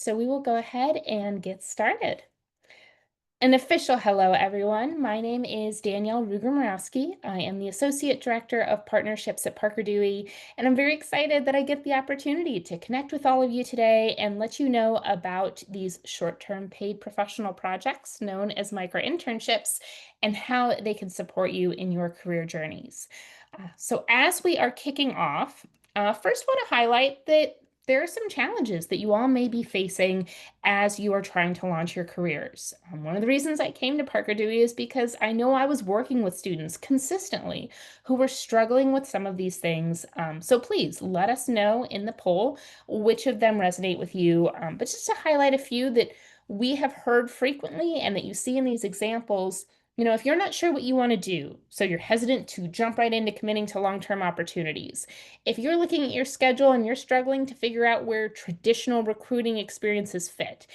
So we will go ahead and get started. An official hello, everyone. My name is Danielle Ruger-Morawski. I am the Associate Director of Partnerships at Parker Dewey, and I'm very excited that I get the opportunity to connect with all of you today and let you know about these short-term paid professional projects known as micro-internships and how they can support you in your career journeys. So as we are kicking off, first want to highlight that there are some challenges that you all may be facing as you are trying to launch your careers. One of the reasons I came to Parker Dewey is because I know I was working with students consistently who were struggling with some of these things. So please let us know in the poll which of them resonate with you. But just to highlight a few that we have heard frequently and that you see in these examples, if you're not sure what you want to do, so you're hesitant to jump right into committing to long-term opportunities, if you're looking at your schedule and you're struggling to figure out where traditional recruiting experiences fit,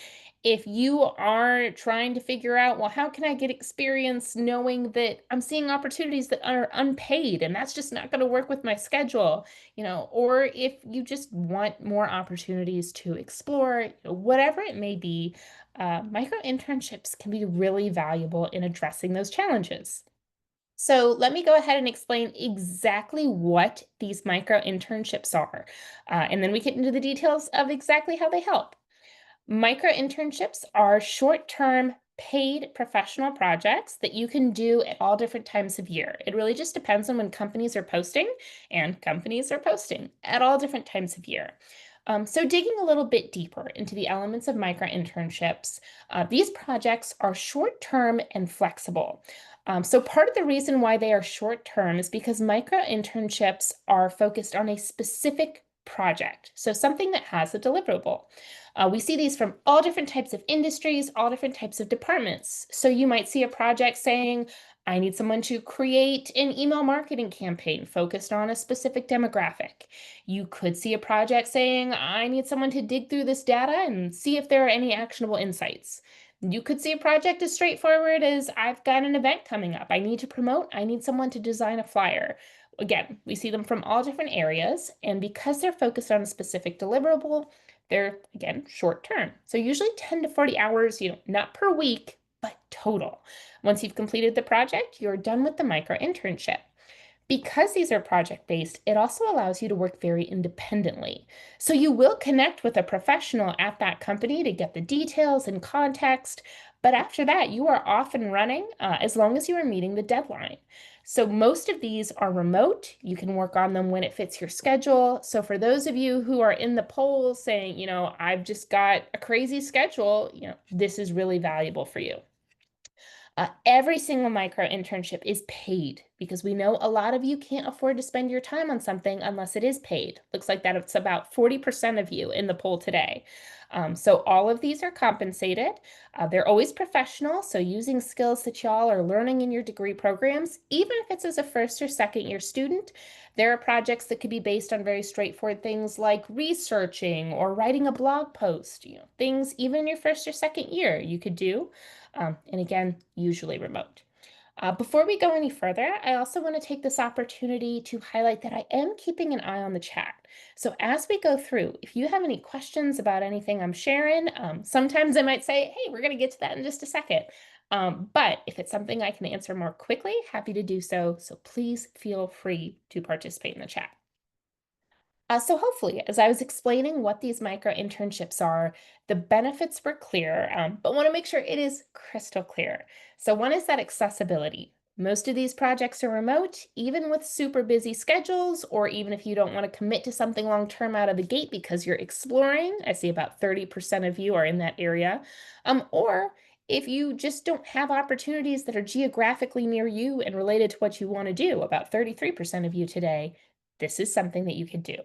if you are trying to figure out, well, how can I get experience knowing that I'm seeing opportunities that are unpaid and that's just not going to work with my schedule, or if you just want more opportunities to explore, whatever it may be, micro internships can be really valuable in addressing those challenges. So let me go ahead and explain exactly what these micro internships are, and then we get into the details of exactly how they help. Micro internships are short-term paid professional projects that you can do at all different times of year. It really just depends on when companies are posting, and companies are posting at all different times of year. So digging a little bit deeper into the elements of micro internships, these projects are short-term and flexible. So part of the reason why they are short-term is because micro internships are focused on a specific project, so something that has a deliverable. We see these from all different types of industries, all different types of departments. So you might see a project saying, I need someone to create an email marketing campaign focused on a specific demographic. You could see a project saying, I need someone to dig through this data and see if there are any actionable insights. You could see a project as straightforward as, I've got an event coming up. I need to promote. I need someone to design a flyer. Again, we see them from all different areas, and because they're focused on a specific deliverable, they're, again, short term. So usually 10 to 40 hours, not per week, but total. Once you've completed the project, you're done with the micro internship. Because these are project-based, it also allows you to work very independently. So you will connect with a professional at that company to get the details and context, but after that, you are off and running as long as you are meeting the deadline. So most of these are remote. You can work on them when it fits your schedule. So for those of you who are in the polls saying, I've just got a crazy schedule, this is really valuable for you. Every single micro internship is paid because we know a lot of you can't afford to spend your time on something unless it is paid. Looks like that it's about 40% of you in the poll today. So all of these are compensated. They're always professional, so using skills that y'all are learning in your degree programs, even if it's as a first or second year student, there are projects that could be based on very straightforward things like researching or writing a blog post, things even in your first or second year you could do. And again, usually remote. Before we go any further, I also want to take this opportunity to highlight that I am keeping an eye on the chat. So as we go through, if you have any questions about anything I'm sharing, sometimes I might say, hey, we're going to get to that in just a second. But if it's something I can answer more quickly, happy to do so. So please feel free to participate in the chat. So hopefully, as I was explaining what these micro internships are, the benefits were clear, but want to make sure it is crystal clear. So one is that accessibility. Most of these projects are remote, even with super busy schedules, or even if you don't want to commit to something long-term out of the gate because you're exploring. I see about 30% of you are in that area. Or if you just don't have opportunities that are geographically near you and related to what you want to do, about 33% of you today, this is something that you could do.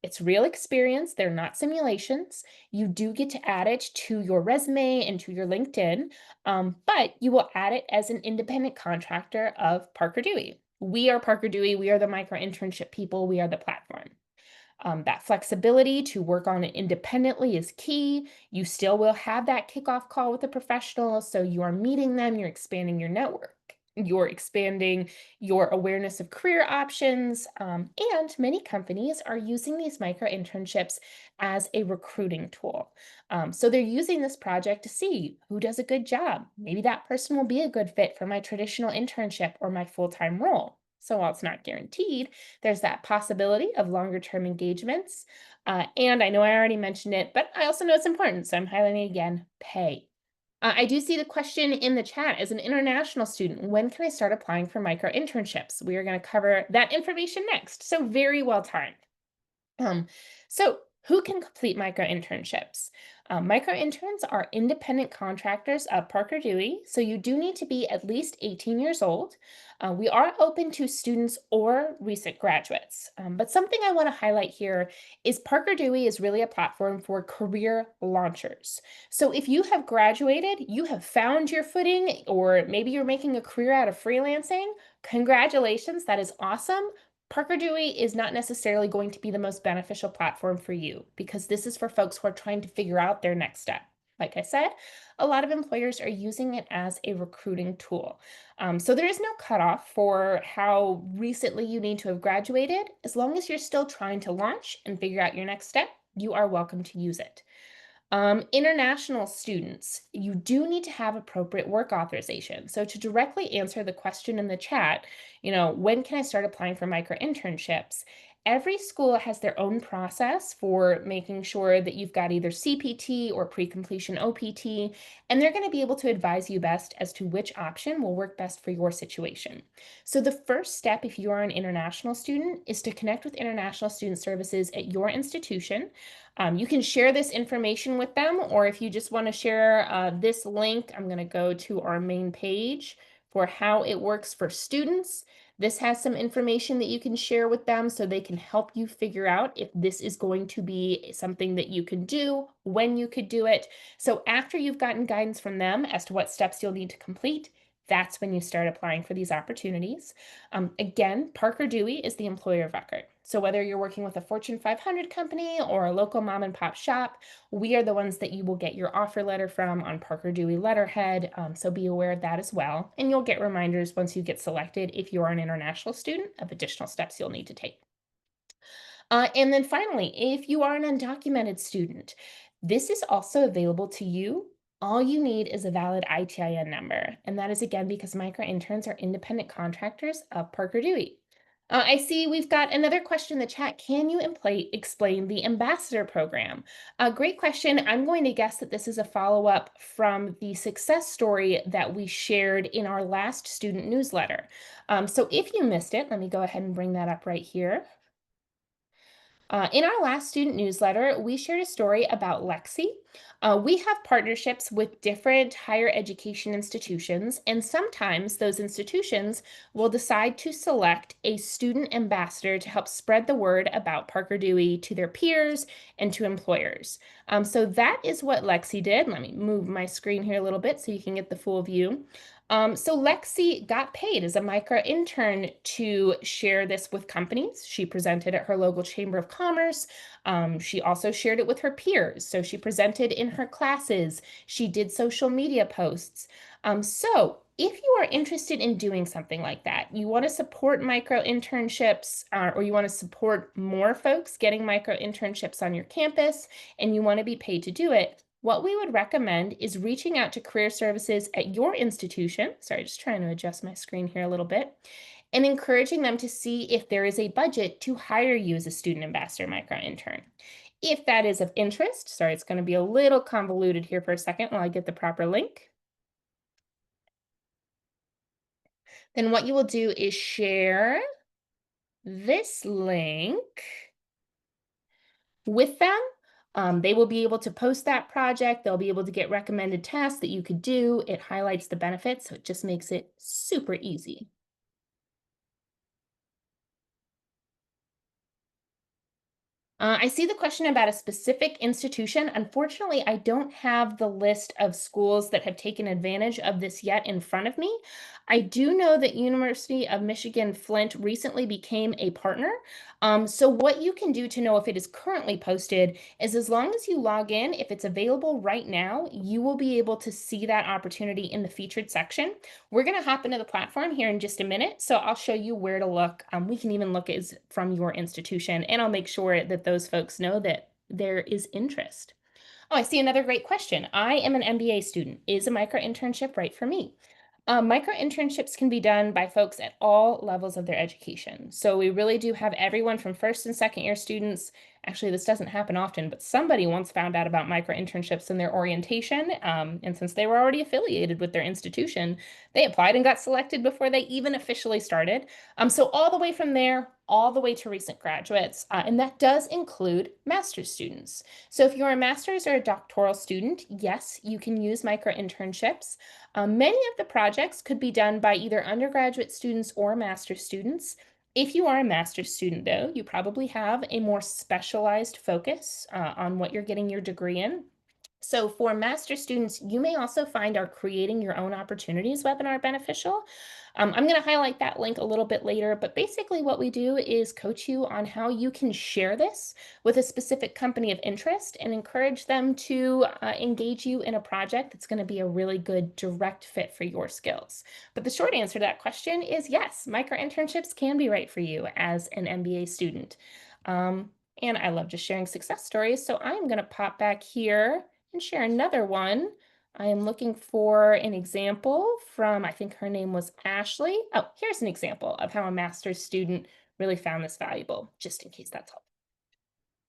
It's real experience. They're not simulations. You do get to add it to your resume and to your LinkedIn, but you will add it as an independent contractor of Parker Dewey. We are Parker Dewey. We are the micro internship people. We are the platform. That flexibility to work on it independently is key. You still will have that kickoff call with a professional, so you are meeting them, you're expanding your network. You're expanding your awareness of career options, and many companies are using these micro internships as a recruiting tool. So they're using this project to see who does a good job. Maybe that person will be a good fit for my traditional internship or my full time role. So while it's not guaranteed, there's that possibility of longer term engagements. And I know I already mentioned it, but I also know it's important. So I'm highlighting it again, pay. I do see the question in the chat. As an international student, when can I start applying for micro internships? We are going to cover that information next. So very well timed. Um, so who can complete micro internships? Micro interns are independent contractors of Parker Dewey, so you do need to be at least 18 years old. We are open to students or recent graduates. But something I want to highlight here is Parker Dewey is really a platform for career launchers. So if you have graduated, you have found your footing, or maybe you're making a career out of freelancing, congratulations, that is awesome. Parker Dewey is not necessarily going to be the most beneficial platform for you because this is for folks who are trying to figure out their next step. Like I said, a lot of employers are using it as a recruiting tool. So there is no cutoff for how recently you need to have graduated. As long as you're still trying to launch and figure out your next step, you are welcome to use it. International students, you do need to have appropriate work authorization. So to directly answer the question in the chat, when can I start applying for micro internships? Every school has their own process for making sure that you've got either CPT or pre-completion OPT, and they're going to be able to advise you best as to which option will work best for your situation. So the first step, if you are an international student, is to connect with International Student Services at your institution. You can share this information with them, or if you just want to share this link, I'm going to go to our main page for how it works for students. This has some information that you can share with them so they can help you figure out if this is going to be something that you can do, when you could do it. So after you've gotten guidance from them as to what steps you'll need to complete, that's when you start applying for these opportunities. Again, Parker Dewey is the employer of record. So whether you're working with a Fortune 500 company or a local mom and pop shop, we are the ones that you will get your offer letter from on Parker Dewey letterhead. So be aware of that as well. And you'll get reminders once you get selected if you're an international student of additional steps you'll need to take. And then finally, if you are an undocumented student, this is also available to you. All you need is a valid ITIN number. And that is again because micro interns are independent contractors of Parker Dewey. I see we've got another question in the chat. Can you explain the ambassador program? Great question. I'm going to guess that this is a follow-up from the success story that we shared in our last student newsletter. So if you missed it, let me go ahead and bring that up right here. In our last student newsletter, we shared a story about Lexi. We have partnerships with different higher education institutions, and sometimes those institutions will decide to select a student ambassador to help spread the word about Parker Dewey to their peers and to employers. So that is what Lexi did. Let me move my screen here a little bit so you can get the full view. So Lexi got paid as a micro intern to share this with companies. She presented at her local chamber of commerce. She also shared it with her peers. So she presented in her classes. She did social media posts. So if you are interested in doing something like that, you want to support micro internships, or you want to support more folks getting micro internships on your campus, and you want to be paid to do it, what we would recommend is reaching out to career services at your institution. Sorry, just trying to adjust my screen here a little bit, and encouraging them to see if there is a budget to hire you as a student ambassador micro intern. If that is of interest, sorry, it's going to be a little convoluted here for a second while I get the proper link. Then what you will do is share this link with them. They will be able to post that project. They'll be able to get recommended tasks that you could do. It highlights the benefits, so it just makes it super easy. I see the question about a specific institution. Unfortunately, I don't have the list of schools that have taken advantage of this yet in front of me. I do know that University of Michigan Flint recently became a partner. So what you can do to know if it is currently posted is as long as you log in, if it's available right now, you will be able to see that opportunity in the featured section. We're going to hop into the platform here in just a minute, so I'll show you where to look. We can even look as from your institution, and I'll make sure that those folks know that there is interest. Oh, I see another great question. I am an MBA student. Is a micro internship right for me? Micro internships can be done by folks at all levels of their education. So we really do have everyone from first and second year students. Actually, this doesn't happen often, but somebody once found out about micro internships in their orientation. And since they were already affiliated with their institution, they applied and got selected before they even officially started. So all the way from there, all the way to recent graduates. And that does include master's students. So if you're a master's or a doctoral student, yes, you can use micro internships. Many of the projects could be done by either undergraduate students or master's students. If you are a master's student, though, you probably have a more specialized focus on what you're getting your degree in. So for master students, you may also find our Creating Your Own Opportunities webinar beneficial. I'm going to highlight that link a little bit later, but basically what we do is coach you on how you can share this with a specific company of interest and encourage them to engage you in a project that's going to be a really good direct fit for your skills. But the short answer to that question is yes, micro internships can be right for you as an MBA student. And I love just sharing success stories, so I'm going to pop back here and share another one. I am looking for an example from, I think her name was Ashley. Oh, here's an example of how a master's student really found this valuable, just in case that's helpful.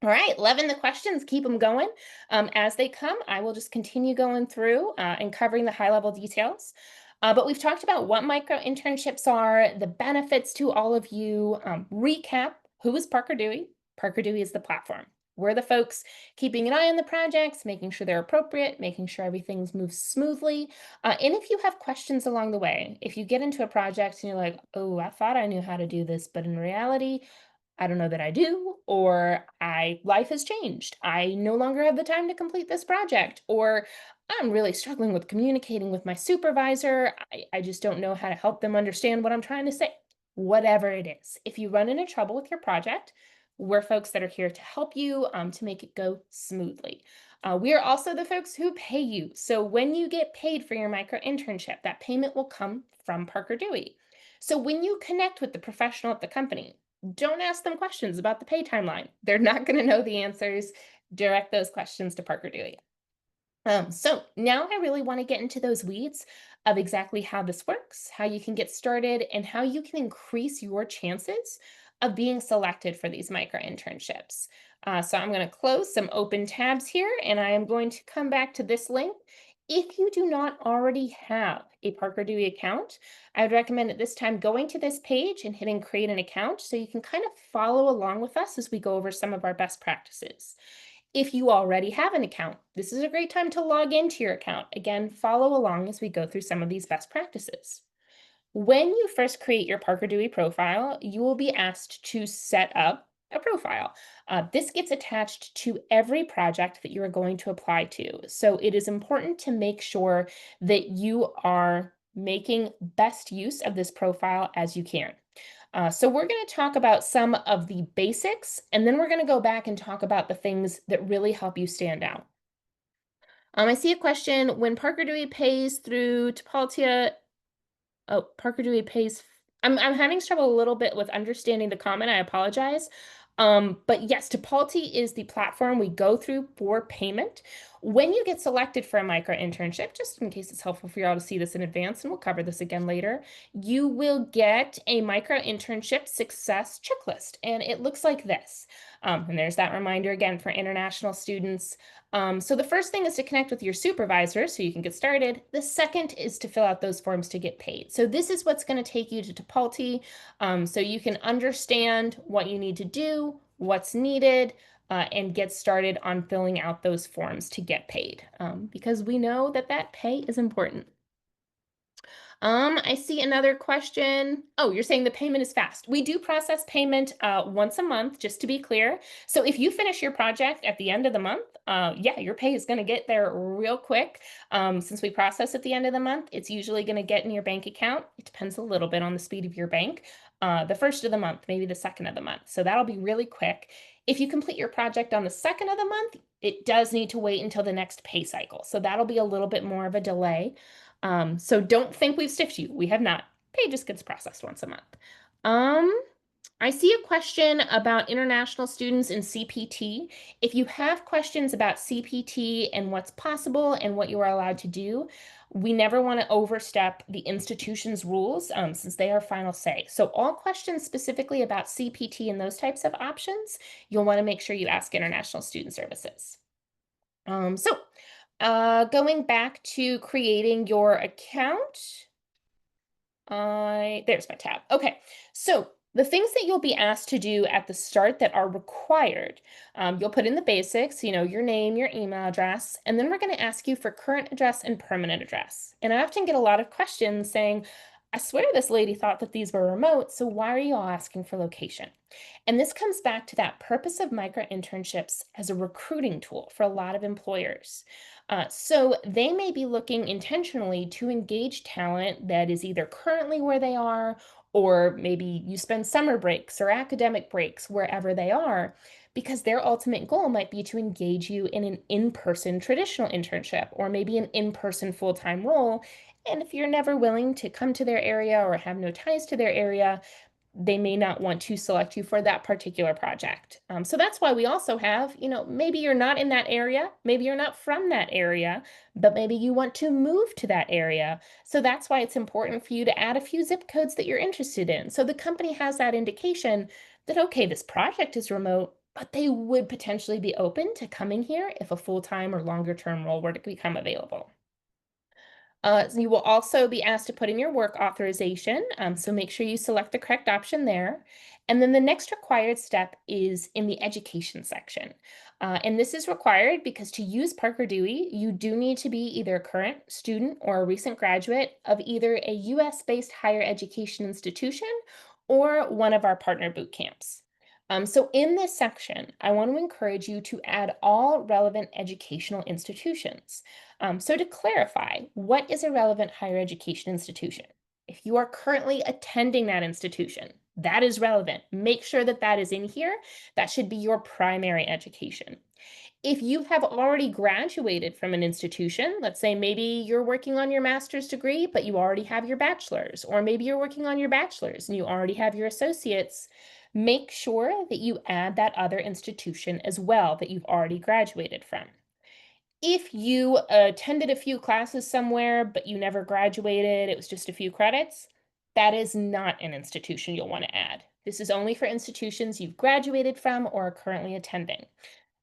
All right, loving the questions, keep them going. As they come, I will just continue going through and covering the high level details. But we've talked about what micro internships are, the benefits to all of you, recap, who is Parker Dewey? Parker Dewey is the platform. We're the folks keeping an eye on the projects, making sure they're appropriate, making sure everything moves smoothly. And if you have questions along the way, if you get into a project and you're like, oh, I thought I knew how to do this, but in reality, I don't know that I do, or life has changed. I no longer have the time to complete this project, or I'm really struggling with communicating with my supervisor. I just don't know how to help them understand what I'm trying to say. Whatever it is, if you run into trouble with your project, we're folks that are here to help you to make it go smoothly. We are also the folks who pay you. So when you get paid for your micro internship, that payment will come from Parker Dewey. So when you connect with the professional at the company, don't ask them questions about the pay timeline. They're not going to know the answers. Direct those questions to Parker Dewey. So now I really want to get into those weeds of exactly how this works, how you can get started, and how you can increase your chances of being selected for these micro internships. So I'm going to close some open tabs here, and I am going to come back to this link. If you do not already have a Parker Dewey account, I would recommend at this time going to this page and hitting create an account so you can kind of follow along with us as we go over some of our best practices. If you already have an account, this is a great time to log into your account. Again, follow along as we go through some of these best practices. When you first create your Parker Dewey profile, you will be asked to set up a profile. This gets attached to every project that you are going to apply to. So it is important to make sure that you are making best use of this profile as you can. So we're going to talk about some of the basics, and then we're going to go back and talk about the things that really help you stand out. I see a question, when Parker Dewey pays through Tapaltia, oh, Parker Dewey pays. I'm having trouble a little bit with understanding the comment. I apologize. But yes, Tapalti is the platform we go through for payment. When you get selected for a micro internship, just in case it's helpful for you all to see this in advance, and we'll cover this again later, you will get a micro internship success checklist, and it looks like this. And there's that reminder again for international students. So the first thing is to connect with your supervisor so you can get started. The second is to fill out those forms to get paid. So this is what's going to take you to Tapalti so you can understand what you need to do, what's needed, and get started on filling out those forms to get paid because we know that that pay is important. I see another question. Oh, you're saying the payment is fast. We do process payment once a month, just to be clear. So if you finish your project at the end of the month, yeah, your pay is going to get there real quick. Since we process at the end of the month, it's usually going to get in your bank account. It depends a little bit on the speed of your bank. The first of the month, maybe the second of the month. So that'll be really quick. If you complete your project on the second of the month, it does need to wait until the next pay cycle. So that'll be a little bit more of a delay. So don't think we've stiffed you. We have not. Pay just gets processed once a month. Um, I see a question about international students in CPT. If you have questions about CPT and what's possible and what you are allowed to do, we never want to overstep the institution's rules since they are final say. So all questions specifically about CPT and those types of options, you'll want to make sure you ask International Student Services. Going back to creating your account, there's my tab. Okay, so the things that you'll be asked to do at the start that are required, you'll put in the basics, your name, your email address, and then we're going to ask you for current address and permanent address. And I often get a lot of questions saying, I swear this lady thought that these were remote, so why are you all asking for location? And this comes back to that purpose of micro-internships as a recruiting tool for a lot of employers. So they may be looking intentionally to engage talent that is either currently where they are, or maybe you spend summer breaks or academic breaks wherever they are, because their ultimate goal might be to engage you in an in-person traditional internship or maybe an in-person full-time role. And if you're never willing to come to their area or have no ties to their area, they may not want to select you for that particular project. So that's why we also have, maybe you're not in that area, maybe you're not from that area, but maybe you want to move to that area. So that's why it's important for you to add a few zip codes that you're interested in. So the company has that indication that, okay, this project is remote, but they would potentially be open to coming here if a full-time or longer-term role were to become available. So you will also be asked to put in your work authorization, so make sure you select the correct option there. And then the next required step is in the education section. And this is required because to use Parker Dewey, you do need to be either a current student or a recent graduate of either a US-based higher education institution or one of our partner boot camps. So in this section, I want to encourage you to add all relevant educational institutions. So to clarify, what is a relevant higher education institution? If you are currently attending that institution, that is relevant. Make sure that that is in here. That should be your primary education. If you have already graduated from an institution, let's say maybe you're working on your master's degree, but you already have your bachelor's, or maybe you're working on your bachelor's and you already have your associate's, make sure that you add that other institution as well that you've already graduated from. If you attended a few classes somewhere, but you never graduated, it was just a few credits, that is not an institution you'll want to add. This is only for institutions you've graduated from or are currently attending.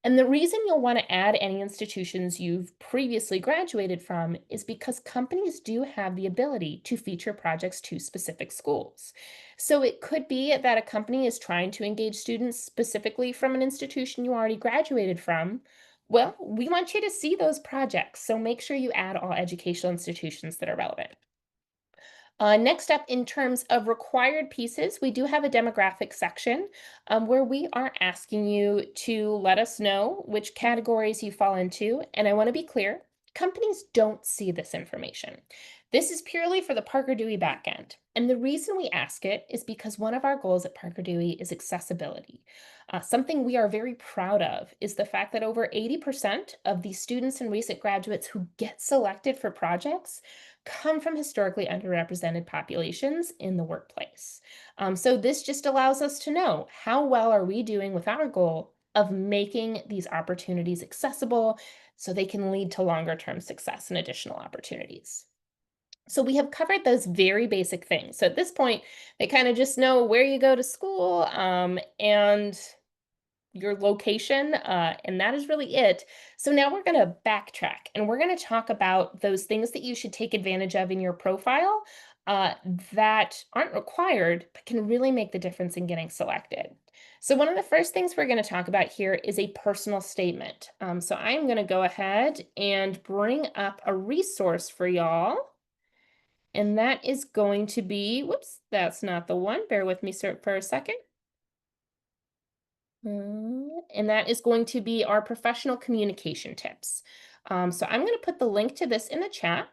And the reason you'll want to add any institutions you've previously graduated from is because companies do have the ability to feature projects to specific schools. So it could be that a company is trying to engage students specifically from an institution you already graduated from. Well, we want you to see those projects, so make sure you add all educational institutions that are relevant. Next up, in terms of required pieces, we do have a demographic section where we are asking you to let us know which categories you fall into. And I want to be clear, companies don't see this information. This is purely for the Parker Dewey backend. And the reason we ask it is because one of our goals at Parker Dewey is accessibility. Something we are very proud of is the fact that over 80% of the students and recent graduates who get selected for projects come from historically underrepresented populations in the workplace. So this just allows us to know how well are we doing with our goal of making these opportunities accessible so they can lead to longer term success and additional opportunities. So we have covered those very basic things. So at this point, they kind of just know where you go to school and your location, and that is really it. So now we're going to backtrack and we're going to talk about those things that you should take advantage of in your profile that aren't required, but can really make the difference in getting selected. So one of the first things we're going to talk about here is a personal statement. So I'm going to go ahead and bring up a resource for y'all. And that is going to be, whoops, that's not the one. Bear with me for a second. And that is going to be our professional communication tips. So I'm going to put the link to this in the chat.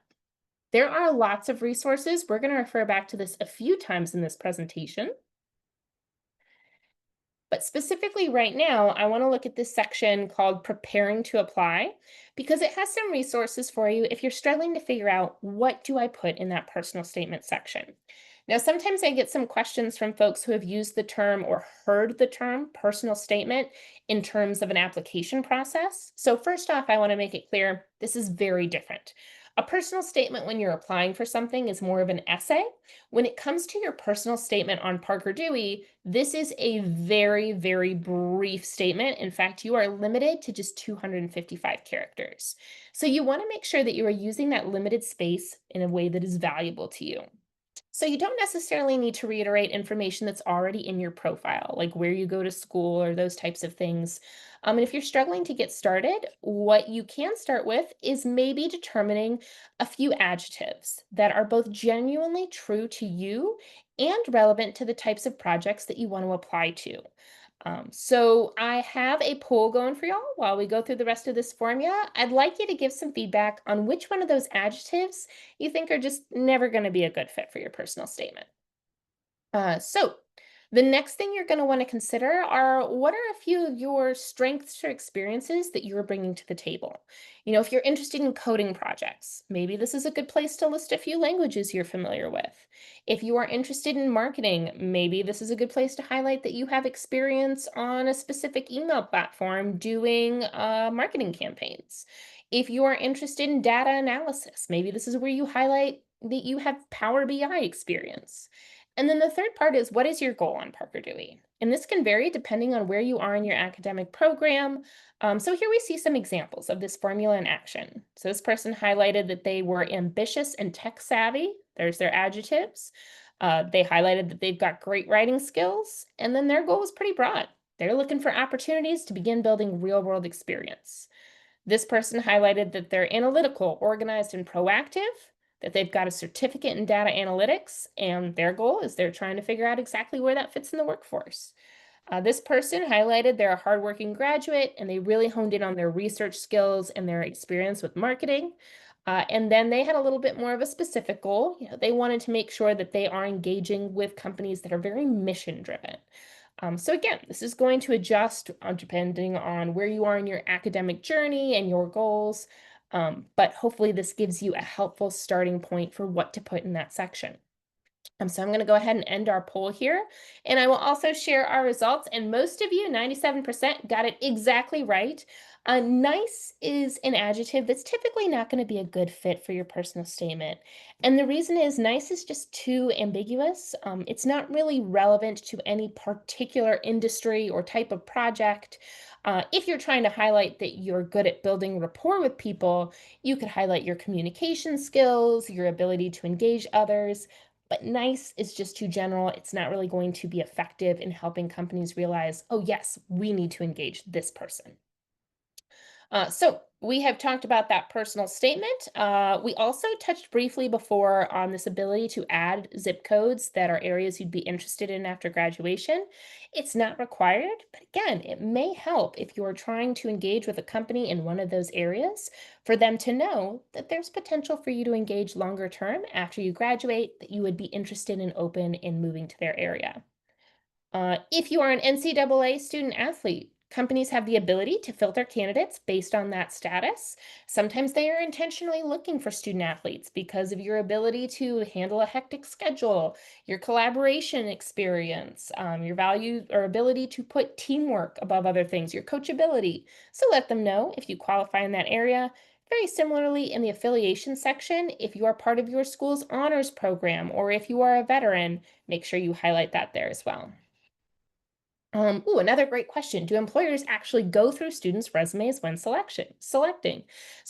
There are lots of resources. We're going to refer back to this a few times in this presentation. But specifically right now, I want to look at this section called Preparing to Apply, because it has some resources for you if you're struggling to figure out what do I put in that personal statement section. Now, sometimes I get some questions from folks who have used the term or heard the term personal statement in terms of an application process. So first off, I want to make it clear, this is very different. A personal statement when you're applying for something is more of an essay. When it comes to your personal statement on Parker Dewey, this is a very, very brief statement. In fact, you are limited to just 255 characters. So you want to make sure that you are using that limited space in a way that is valuable to you. So you don't necessarily need to reiterate information that's already in your profile, like where you go to school or those types of things. And if you're struggling to get started, what you can start with is maybe determining a few adjectives that are both genuinely true to you and relevant to the types of projects that you want to apply to. So I have a poll going for y'all while we go through the rest of this formula. I'd like you to give some feedback on which one of those adjectives you think are just never going to be a good fit for your personal statement. So the next thing you're going to want to consider are what are a few of your strengths or experiences that you're bringing to the table. You know, if you're interested in coding projects, maybe this is a good place to list a few languages you're familiar with. If you are interested in marketing, maybe this is a good place to highlight that you have experience on a specific email platform doing marketing campaigns. If you are interested in data analysis, maybe this is where you highlight that you have Power BI experience. And then the third part is what is your goal on Parker Dewey? And this can vary depending on where you are in your academic program. So here we see some examples of this formula in action. So this person highlighted that they were ambitious and tech savvy. There's their adjectives. They highlighted that they've got great writing skills. And then their goal is pretty broad. They're looking for opportunities to begin building real world experience. This person highlighted that they're analytical, organized, and proactive, that they've got a certificate in data analytics, and their goal is they're trying to figure out exactly where that fits in the workforce. This person highlighted they're a hardworking graduate, and they really honed in on their research skills and their experience with marketing. And then they had a little bit more of a specific goal. You know, they wanted to make sure that they are engaging with companies that are very mission driven. So again, this is going to adjust depending on where you are in your academic journey and your goals. But hopefully this gives you a helpful starting point for what to put in that section. So I'm going to go ahead and end our poll here, and I will also share our results. And most of you, 97%, got it exactly right. Nice is an adjective that's typically not going to be a good fit for your personal statement. And the reason is nice is just too ambiguous. It's not really relevant to any particular industry or type of project. If you're trying to highlight that you're good at building rapport with people, you could highlight your communication skills, your ability to engage others. But nice is just too general. It's not really going to be effective in helping companies realize, oh, yes, we need to engage this person. So we have talked about that personal statement. We also touched briefly before on this ability to add zip codes that are areas you'd be interested in after graduation. It's not required, but again, it may help if you're trying to engage with a company in one of those areas for them to know that there's potential for you to engage longer term after you graduate, that you would be interested and open in moving to their area. If you are an NCAA student athlete, companies have the ability to filter candidates based on that status. Sometimes they are intentionally looking for student athletes because of your ability to handle a hectic schedule, your collaboration experience, your value or ability to put teamwork above other things, your coachability. So let them know if you qualify in that area. Very similarly, in the affiliation section, if you are part of your school's honors program or if you are a veteran, make sure you highlight that there as well. Another great question. Do employers actually go through students' resumes when selecting? So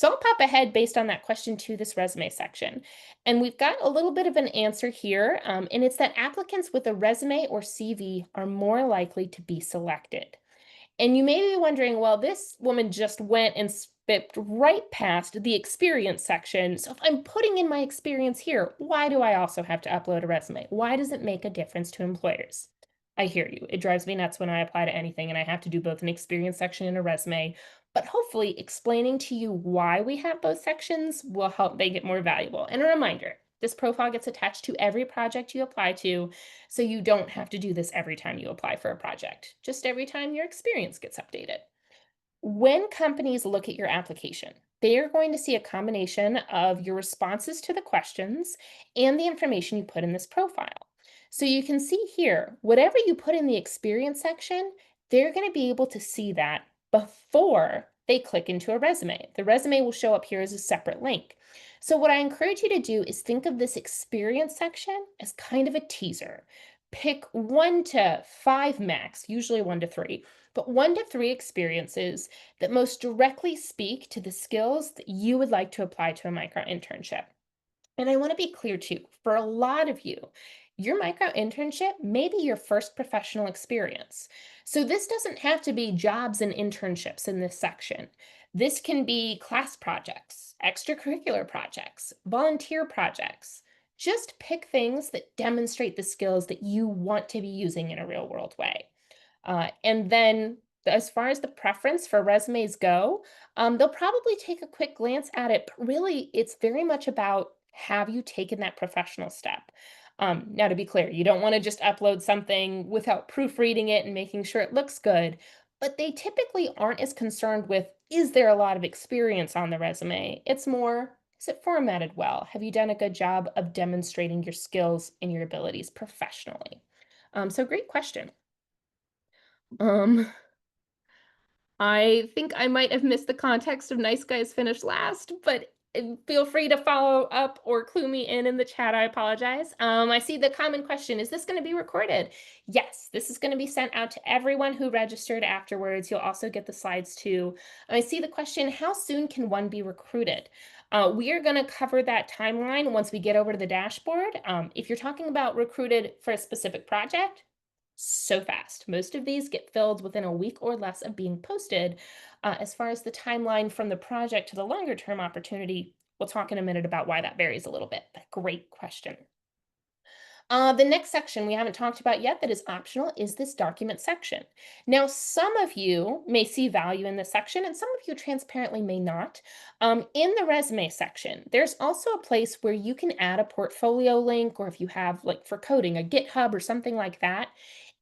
I'll pop ahead based on that question to this resume section. And we've got a little bit of an answer here, and it's that applicants with a resume or CV are more likely to be selected. And you may be wondering, well, this woman just went and but right past the experience section. So if I'm putting in my experience here, why do I also have to upload a resume? Why does it make a difference to employers? I hear you. It drives me nuts when I apply to anything and I have to do both an experience section and a resume. But hopefully, explaining to you why we have both sections will help make it more valuable. And a reminder, this profile gets attached to every project you apply to, so you don't have to do this every time you apply for a project, just every time your experience gets updated. When companies look at your application, they are going to see a combination of your responses to the questions and the information you put in this profile. So you can see here, whatever you put in the experience section, they're going to be able to see that before they click into a resume. The resume will show up here as a separate link. So what I encourage you to do is think of this experience section as kind of a teaser. Pick 1 to 5 max, usually 1 to 3, but 1 to 3 experiences that most directly speak to the skills that you would like to apply to a micro internship. And I want to be clear too, for a lot of you, your micro internship may be your first professional experience. So this doesn't have to be jobs and internships in this section. This can be class projects, extracurricular projects, volunteer projects. Just pick things that demonstrate the skills that you want to be using in a real world way. And then as far as the preference for resumes go, they'll probably take a quick glance at it, but really it's very much about have you taken that professional step? Now, to be clear, you don't want to just upload something without proofreading it and making sure it looks good, but they typically aren't as concerned with is there a lot of experience on the resume? It's more, is it formatted well? Have you done a good job of demonstrating your skills and your abilities professionally? So great question. Um, I think I might have missed the context of nice guys finish last, but feel free to follow up or clue me in the chat. I apologize. I see the common question, is this going to be recorded? Yes, this is going to be sent out to everyone who registered afterwards. You'll also get the slides too. I see the question, how soon can one be recruited? We are going to cover that timeline once we get over to the dashboard. If you're talking about recruited for a specific project, so fast. Most of these get filled within a week or less of being posted. As far as the timeline from the project to the longer term opportunity, we'll talk in a minute about why that varies a little bit, but great question. The next section we haven't talked about yet that is optional is this document section. Now, some of you may see value in this section and some of you transparently may not. In the resume section, there's also a place where you can add a portfolio link, or if you have, like for coding, a GitHub or something like that.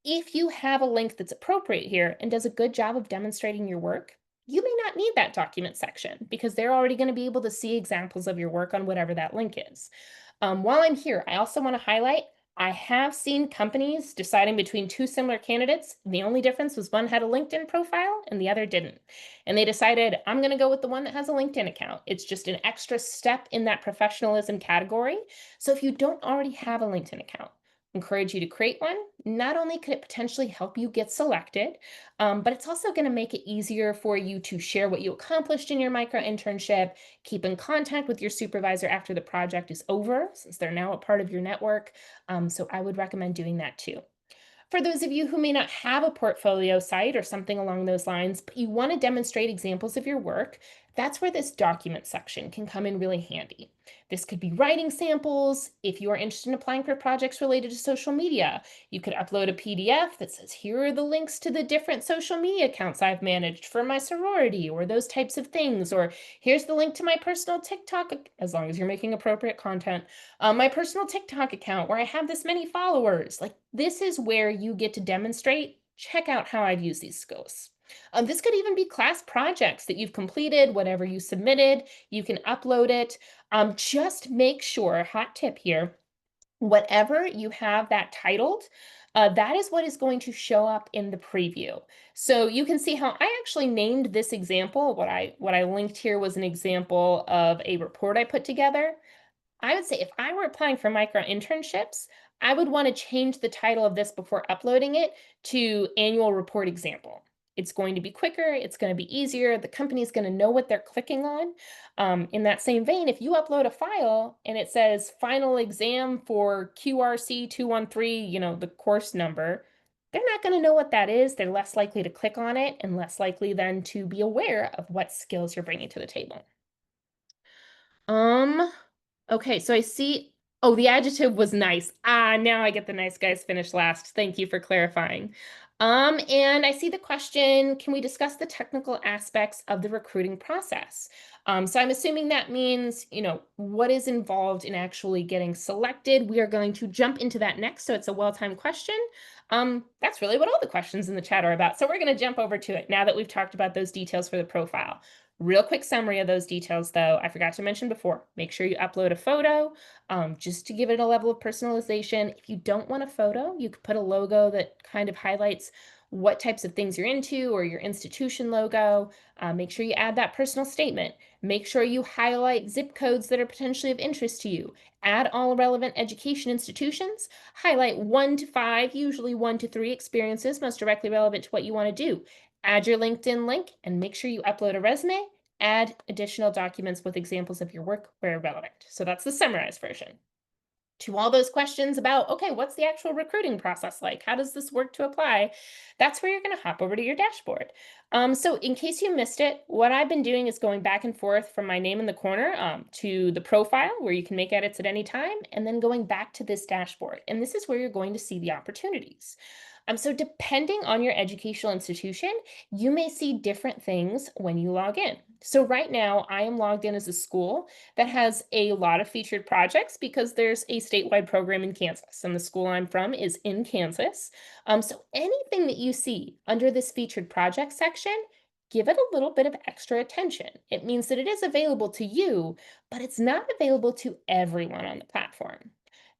If you have a link that's appropriate here and does a good job of demonstrating your work, you may not need that document section because they're already going to be able to see examples of your work on whatever that link is. While I'm here, I also want to highlight I have seen companies deciding between two similar candidates. The only difference was one had a LinkedIn profile and the other didn't. And they decided, I'm going to go with the one that has a LinkedIn account. It's just an extra step in that professionalism category. So if you don't already have a LinkedIn account, encourage you to create one. Not only could it potentially help you get selected, but it's also going to make it easier for you to share what you accomplished in your micro internship, keep in contact with your supervisor after the project is over, since they're now a part of your network. So I would recommend doing that too. For those of you who may not have a portfolio site or something along those lines, but you want to demonstrate examples of your work, that's where this document section can come in really handy. This could be writing samples. If you are interested in applying for projects related to social media, you could upload a PDF that says, here are the links to the different social media accounts I've managed for my sorority or those types of things. Or here's the link to my personal TikTok, as long as you're making appropriate content, my personal TikTok account where I have this many followers. Like, this is where you get to demonstrate, check out how I've used these skills. This could even be class projects that you've completed, whatever you submitted, you can upload it. Just make sure, hot tip here, whatever you have that titled, that is what is going to show up in the preview. So you can see how I actually named this example. What I linked here was an example of a report I put together. I would say if I were applying for micro internships, I would want to change the title of this before uploading it to annual report example. It's going to be quicker, it's going to be easier, the company's going to know what they're clicking on. In that same vein, if you upload a file and it says final exam for QRC 213, the course number, they're not going to know what that is. They're less likely to click on it and less likely then to be aware of what skills you're bringing to the table. Um, Okay, so I see. Oh, the adjective was nice. Ah, now I get the nice guys finish last. Thank you for clarifying. And I see the question, can we discuss the technical aspects of the recruiting process? So I'm assuming that means, what is involved in actually getting selected? We are going to jump into that next, so it's a well-timed question. That's really what all the questions in the chat are about. So we're going to jump over to it now that we've talked about those details for the profile. Real quick summary of those details, though, I forgot to mention before. Make sure you upload a photo just to give it a level of personalization. If you don't want a photo, you could put a logo that kind of highlights what types of things you're into or your institution logo. Make sure you add that personal statement. Make sure you highlight zip codes that are potentially of interest to you. Add all relevant education institutions. Highlight 1 to 5, usually 1 to 3 experiences most directly relevant to what you want to do. Add your LinkedIn link and make sure you upload a resume. Add additional documents with examples of your work where relevant. So that's the summarized version. To all those questions about, okay, what's the actual recruiting process like? How does this work to apply? That's where you're going to hop over to your dashboard. So in case you missed it, what I've been doing is going back and forth from my name in the corner to the profile where you can make edits at any time, and then going back to this dashboard. And this is where you're going to see the opportunities. So depending on your educational institution, you may see different things when you log in. So right now I am logged in as a school that has a lot of featured projects because there's a statewide program in Kansas and the school I'm from is in Kansas. So anything that you see under this featured project section, give it a little bit of extra attention. It means that it is available to you, but it's not available to everyone on the platform.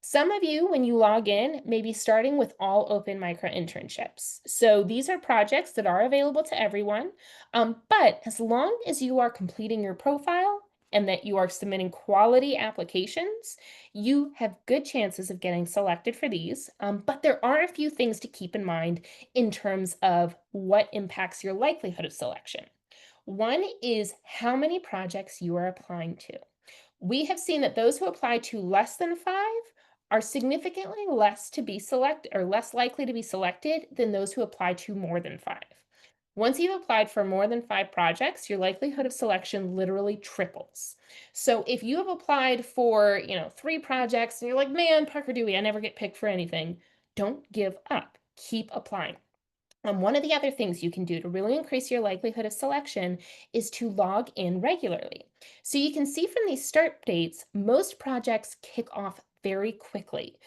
Some of you, when you log in, may be starting with all open micro-internships. So these are projects that are available to everyone, but as long as you are completing your profile and that you are submitting quality applications, you have good chances of getting selected for these. But there are a few things to keep in mind in terms of what impacts your likelihood of selection. One is how many projects you are applying to. We have seen that those who apply to less than 5 are significantly less to be selected or less likely to be selected than those who apply to more than 5. Once you've applied for more than 5 projects, your likelihood of selection literally triples. So if you have applied for, 3 projects and you're like, man, Parker Dewey, I never get picked for anything, don't give up. Keep applying. One of the other things you can do to really increase your likelihood of selection is to log in regularly. So you can see from these start dates, most projects kick off very quickly,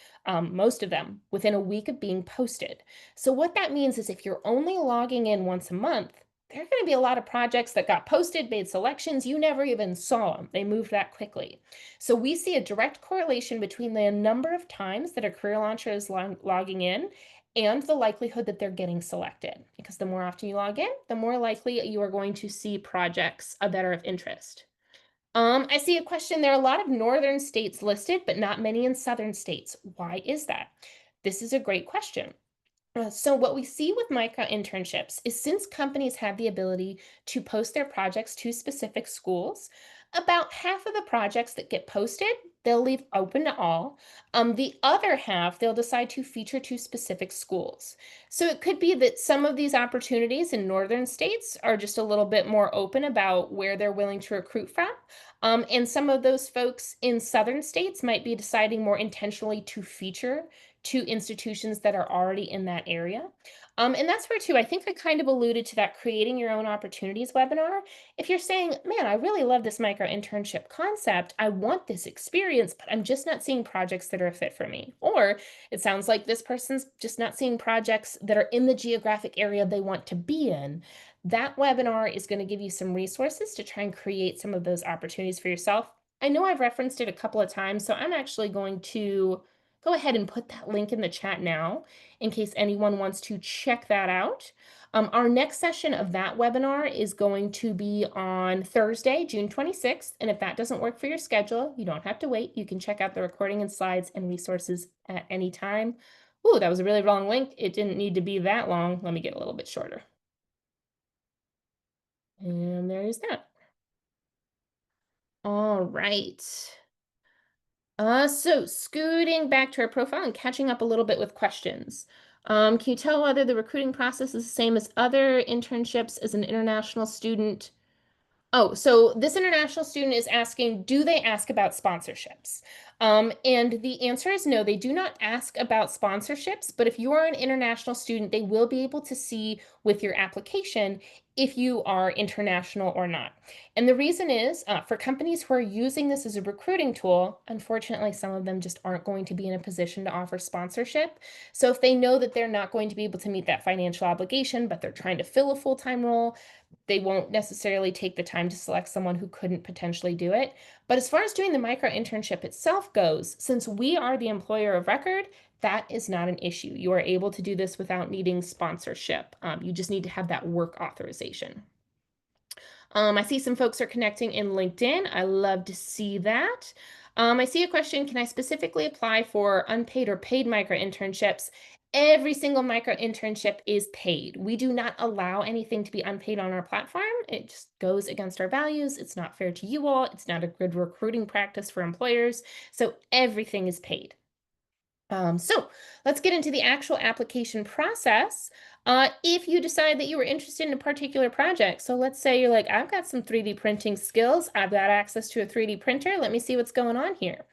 most of them within a week of being posted. So what that means is if you're only logging in once a month, there are going to be a lot of projects that got posted, made selections, you never even saw them. They moved that quickly. So we see a direct correlation between the number of times that a career launcher is logging in and the likelihood that they're getting selected. Because the more often you log in, the more likely you are going to see projects that are of interest. I see a question. There are a lot of northern states listed, but not many in southern states. Why is that? This is a great question. So what we see with micro-internships is since companies have the ability to post their projects to specific schools, about half of the projects that get posted, they'll leave open to all. The other half, they'll decide to feature to specific schools. So it could be that some of these opportunities in northern states are just a little bit more open about where they're willing to recruit from. And some of those folks in southern states might be deciding more intentionally to feature to institutions that are already in that area. And that's where too, I think I kind of alluded to that creating your own opportunities webinar. If you're saying, man, I really love this micro internship concept, I want this experience, but I'm just not seeing projects that are a fit for me. Or it sounds like this person's just not seeing projects that are in the geographic area they want to be in. That webinar is going to give you some resources to try and create some of those opportunities for yourself. I know I've referenced it a couple of times, so I'm actually going to go ahead and put that link in the chat now in case anyone wants to check that out. Our next session of that webinar is going to be on Thursday, June 26th. And if that doesn't work for your schedule, you don't have to wait. You can check out the recording and slides and resources at any time. Ooh, that was a really long link. It didn't need to be that long. Let me get a little bit shorter. And there is that. All right. So scooting back to our profile and catching up a little bit with questions. Can you tell whether the recruiting process is the same as other internships as an international student? Oh, so this international student is asking, do they ask about sponsorships? And the answer is no, they do not ask about sponsorships, but if you are an international student, they will be able to see with your application if you are international or not. And the reason is for companies who are using this as a recruiting tool, unfortunately, some of them just aren't going to be in a position to offer sponsorship. So if they know that they're not going to be able to meet that financial obligation, but they're trying to fill a full-time role, they won't necessarily take the time to select someone who couldn't potentially do it. But as far as doing the micro internship itself goes, since we are the employer of record, that is not an issue. You are able to do this without needing sponsorship. You just need to have that work authorization. I see some folks are connecting in LinkedIn. I love to see that. I see a question, can I specifically apply for unpaid or paid micro internships? Every single micro internship is paid. We do not allow anything to be unpaid on our platform. It just goes against our values. It's not fair to you all. It's not a good recruiting practice for employers. So everything is paid. So let's get into the actual application process. If you decide that you were interested in a particular project, so let's say you're like, I've got some 3D printing skills, I've got access to a 3D printer, let me see what's going on here.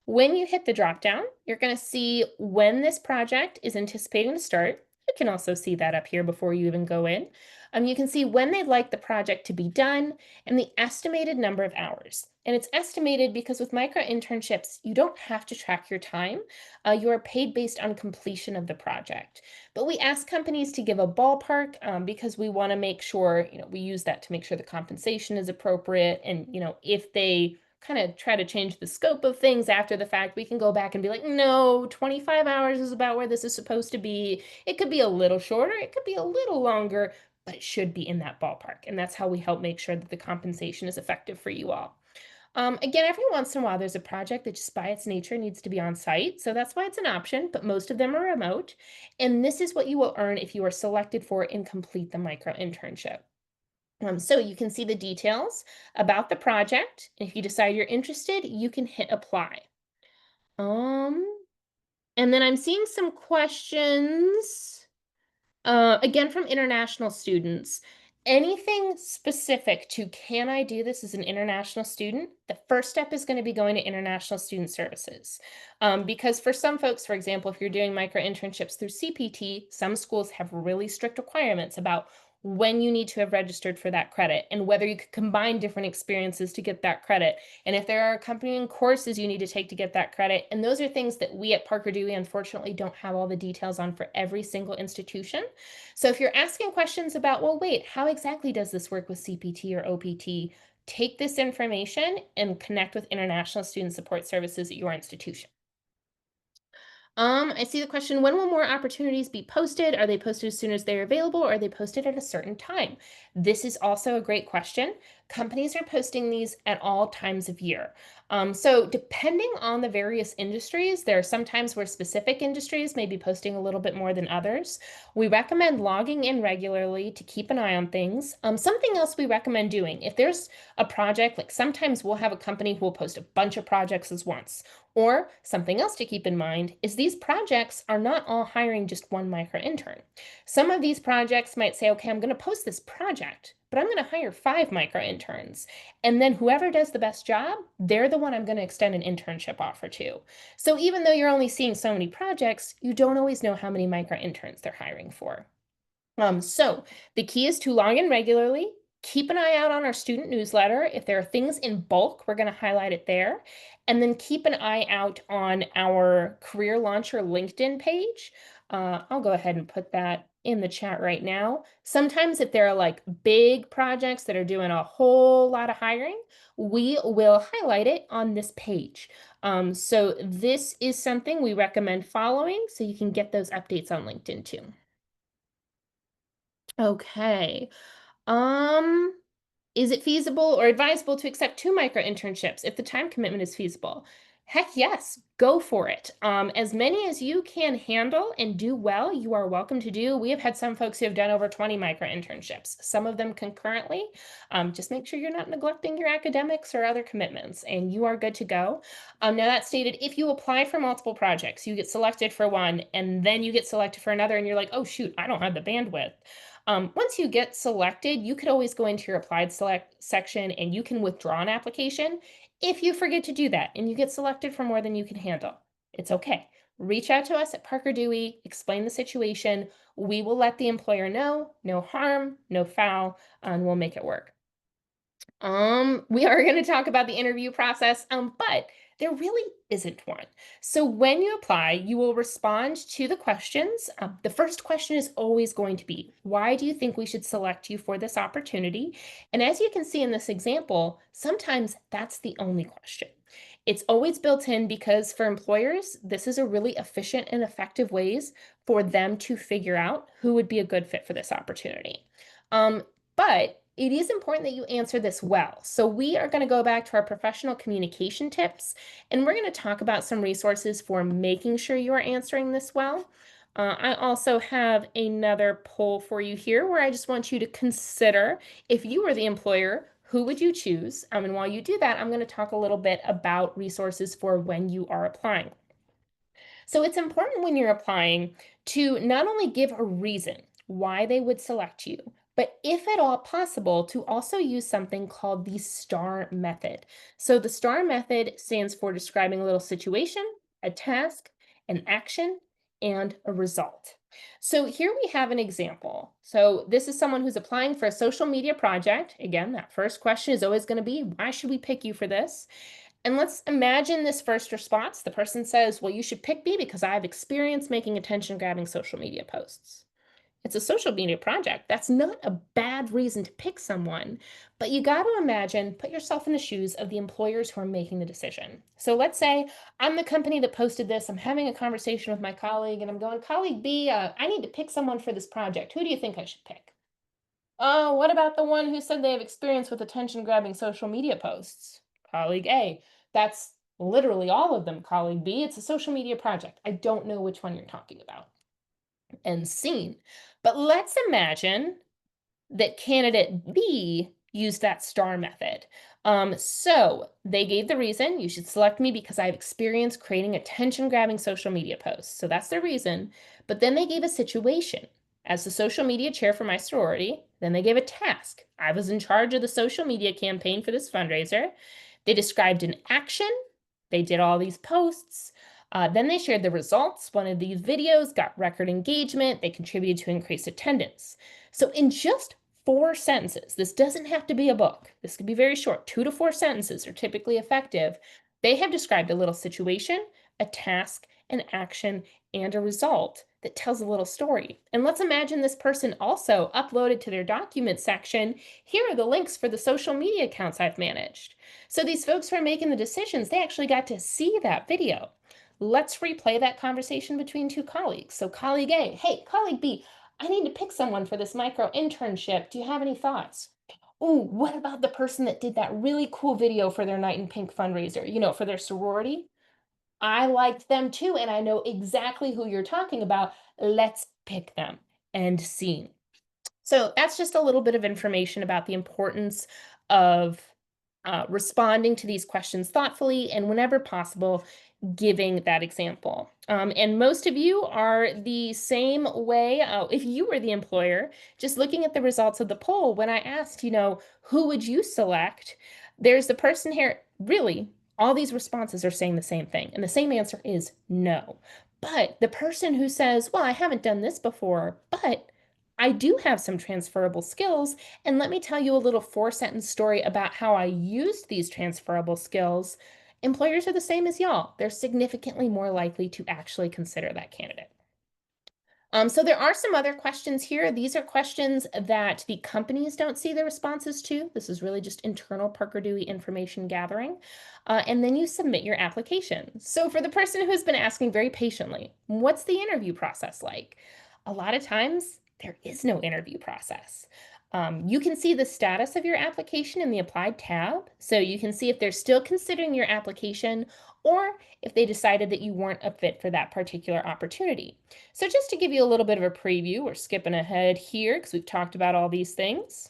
When you hit the dropdown, you're going to see when this project is anticipating to start. You can also see that up here before you even go in. You can see when they'd like the project to be done and the estimated number of hours. And it's estimated because with micro internships, you don't have to track your time. You are paid based on completion of the project. But we ask companies to give a ballpark because we want to make sure, we use that to make sure the compensation is appropriate. And, if they kind of try to change the scope of things after the fact, we can go back and be like, no, 25 hours is about where this is supposed to be. It could be a little shorter, it could be a little longer, but it should be in that ballpark. And that's how we help make sure that the compensation is effective for you all. Again, every once in a while, there's a project that just by its nature needs to be on site. So that's why it's an option, but most of them are remote. And this is what you will earn if you are selected for and complete the micro internship. So you can see the details about the project. If you decide you're interested, you can hit apply. Um, and then I'm seeing some questions, again from international students. Anything specific to can I do this as an international student? The first step is going to be going to International Student Services. Because for some folks, for example, if you're doing micro internships through CPT, some schools have really strict requirements about when you need to have registered for that credit and whether you could combine different experiences to get that credit. And if there are accompanying courses you need to take to get that credit. And those are things that we at Parker Dewey unfortunately don't have all the details on for every single institution. So if you're asking questions about, well, wait, how exactly does this work with CPT or OPT? Take this information and connect with International Student Support Services at your institution. I see the question, when will more opportunities be posted? Are they posted as soon as they're available or are they posted at a certain time? This is also a great question. Companies are posting these at all times of year. So depending on the various industries, there are some times where specific industries may be posting a little bit more than others. We recommend logging in regularly to keep an eye on things. Something else we recommend doing, if there's a project, like sometimes we'll have a company who will post a bunch of projects as once. Or something else to keep in mind is these projects are not all hiring just one micro intern. Some of these projects might say, okay, I'm going to post this project, but I'm going to hire 5 micro interns. And then whoever does the best job, they're the one I'm going to extend an internship offer to. So even though you're only seeing so many projects, you don't always know how many micro interns they're hiring for. So the key is to log in regularly. Keep an eye out on our student newsletter. If there are things in bulk, we're going to highlight it there. And then keep an eye out on our Career Launcher LinkedIn page. I'll go ahead and put that in the chat right now. Sometimes if there are like big projects that are doing a whole lot of hiring, we will highlight it on this page. So this is something we recommend following so you can get those updates on LinkedIn too. Okay. Is it feasible or advisable to accept 2 micro internships if the time commitment is feasible? Heck yes, go for it. As many as you can handle and do well, you are welcome to do. We have had some folks who have done over 20 micro-internships, some of them concurrently. Just make sure you're not neglecting your academics or other commitments, and you are good to go. Now, that stated, if you apply for multiple projects, you get selected for one, and then you get selected for another, and you're like, oh, shoot, I don't have the bandwidth. Once you get selected, you could always go into your applied select section and you can withdraw an application. If you forget to do that and you get selected for more than you can handle, it's okay. Reach out to us at Parker Dewey, explain the situation. We will let the employer know, no harm, no foul, and we'll make it work. We are going to talk about the interview process, but there really isn't one. So when you apply, you will respond to the questions. The first question is always going to be, why do you think we should select you for this opportunity? And as you can see in this example, sometimes that's the only question. It's always built in because for employers, this is a really efficient and effective ways for them to figure out who would be a good fit for this opportunity. But it is important that you answer this well. So we are going to go back to our professional communication tips, and we're going to talk about some resources for making sure you are answering this well. I also have another poll for you here where I just want you to consider, if you were the employer, who would you choose? And while you do that, I'm going to talk a little bit about resources for when you are applying. So it's important when you're applying to not only give a reason why they would select you, but if at all possible, to also use something called the STAR method. So the STAR method stands for describing a little situation, a task, an action, and a result. So here we have an example. So this is someone who's applying for a social media project. Again, that first question is always going to be, why should we pick you for this? And let's imagine this first response. The person says, well, you should pick me because I have experience making attention-grabbing social media posts. It's a social media project. That's not a bad reason to pick someone, but you got to imagine, put yourself in the shoes of the employers who are making the decision. So let's say I'm the company that posted this. I'm having a conversation with my colleague and I'm going, colleague B, I need to pick someone for this project. Who do you think I should pick? Oh, what about the one who said they have experience with attention-grabbing social media posts? Colleague A. That's literally all of them, colleague B. It's a social media project. I don't know which one you're talking about. And scene. But let's imagine that candidate B used that STAR method. So they gave the reason, you should select me because I have experience creating attention-grabbing social media posts. So that's their reason. But then they gave a situation. As the social media chair for my sorority, then they gave a task. I was in charge of the social media campaign for this fundraiser. They described an action. They did all these posts. Then they shared the results. One of these videos got record engagement. They contributed to increased attendance. So in just 4 sentences, this doesn't have to be a book. This could be very short. 2 to 4 sentences are typically effective. They have described a little situation, a task, an action, and a result that tells a little story. And let's imagine this person also uploaded to their document section. Here are the links for the social media accounts I've managed. So these folks who are making the decisions, they actually got to see that video. Let's replay that conversation between two colleagues. So colleague A, hey, colleague B, I need to pick someone for this micro-internship. Do you have any thoughts? Oh, what about the person that did that really cool video for their Night in Pink fundraiser, for their sorority? I liked them too, and I know exactly who you're talking about. Let's pick them. End scene. So that's just a little bit of information about the importance of responding to these questions thoughtfully and whenever possible, giving that example. And most of you are the same way. If you were the employer, just looking at the results of the poll, when I asked, who would you select? There's the person here, really, all these responses are saying the same thing. And the same answer is no. But the person who says, well, I haven't done this before, but I do have some transferable skills, and let me tell you a little 4 sentence story about how I used these transferable skills. Employers are the same as y'all. They're significantly more likely to actually consider that candidate. So there are some other questions here. These are questions that the companies don't see the responses to. This is really just internal Parker Dewey information gathering. And then you submit your application. So for the person who's been asking very patiently, what's the interview process like? A lot of times there is no interview process. You can see the status of your application in the Applied tab, so you can see if they're still considering your application or if they decided that you weren't a fit for that particular opportunity. So just to give you a little bit of a preview, we're skipping ahead here because we've talked about all these things.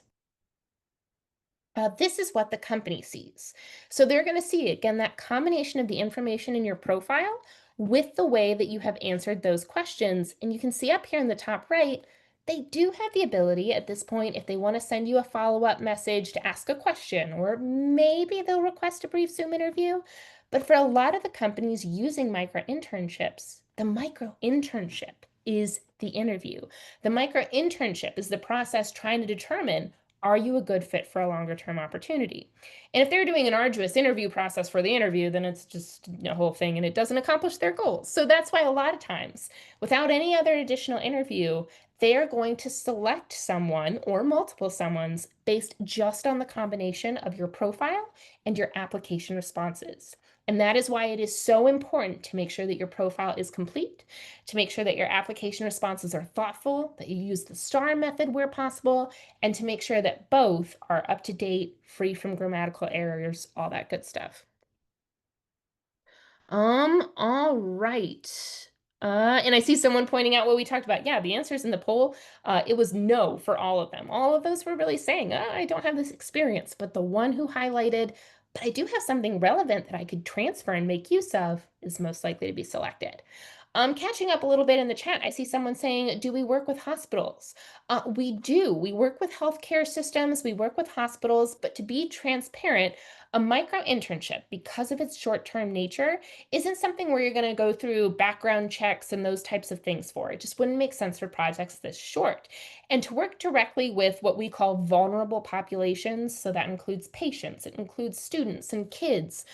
This is what the company sees. So they're going to see, again, that combination of the information in your profile with the way that you have answered those questions. And you can see up here in the top right, they do have the ability at this point, if they want to send you a follow-up message to ask a question, or maybe they'll request a brief Zoom interview. But for a lot of the companies using micro-internships, the micro-internship is the interview. The micro-internship is the process trying to determine, are you a good fit for a longer term opportunity? And if they're doing an arduous interview process for the interview, then it's just a whole thing and it doesn't accomplish their goals. So that's why a lot of times, without any other additional interview, they are going to select someone or multiple someones based just on the combination of your profile and your application responses. And that is why it is so important to make sure that your profile is complete, to make sure that your application responses are thoughtful, that you use the STAR method where possible, and to make sure that both are up to date, free from grammatical errors, all that good stuff. All right. And I see someone pointing out what we talked about. Yeah, the answers in the poll, it was no for all of them. All of those were really saying, I don't have this experience. But the one who highlighted, but I do have something relevant that I could transfer and make use of, is most likely to be selected. Catching up a little bit in the chat, I see someone saying, do we work with hospitals? We do. We work with healthcare systems, we work with hospitals, but to be transparent, a micro internship, because of its short term nature, isn't something where you're going to go through background checks and those types of things for. It just wouldn't make sense for projects this short. And to work directly with what we call vulnerable populations, so that includes patients, it includes students and kids,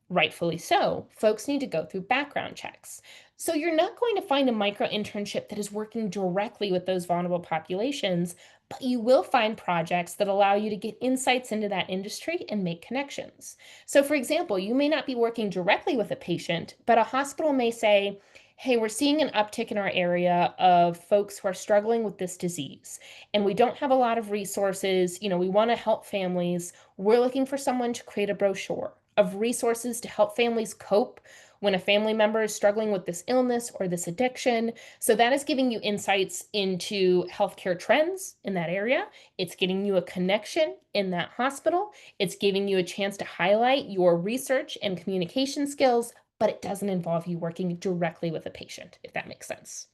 rightfully so, folks need to go through background checks. So you're not going to find a micro internship that is working directly with those vulnerable populations, but you will find projects that allow you to get insights into that industry and make connections. So, for example, you may not be working directly with a patient, but a hospital may say, hey, we're seeing an uptick in our area of folks who are struggling with this disease, and we don't have a lot of resources. We want to help families. We're looking for someone to create a brochure of resources to help families cope when a family member is struggling with this illness or this addiction. So that is giving you insights into healthcare trends in that area. It's getting you a connection in that hospital. It's giving you a chance to highlight your research and communication skills, but it doesn't involve you working directly with a patient, if that makes sense.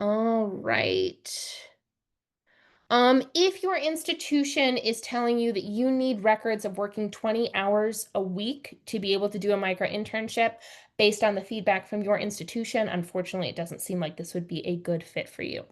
All right. If your institution is telling you that you need records of working 20 hours a week to be able to do a micro internship based on the feedback from your institution, unfortunately, it doesn't seem like this would be a good fit for you.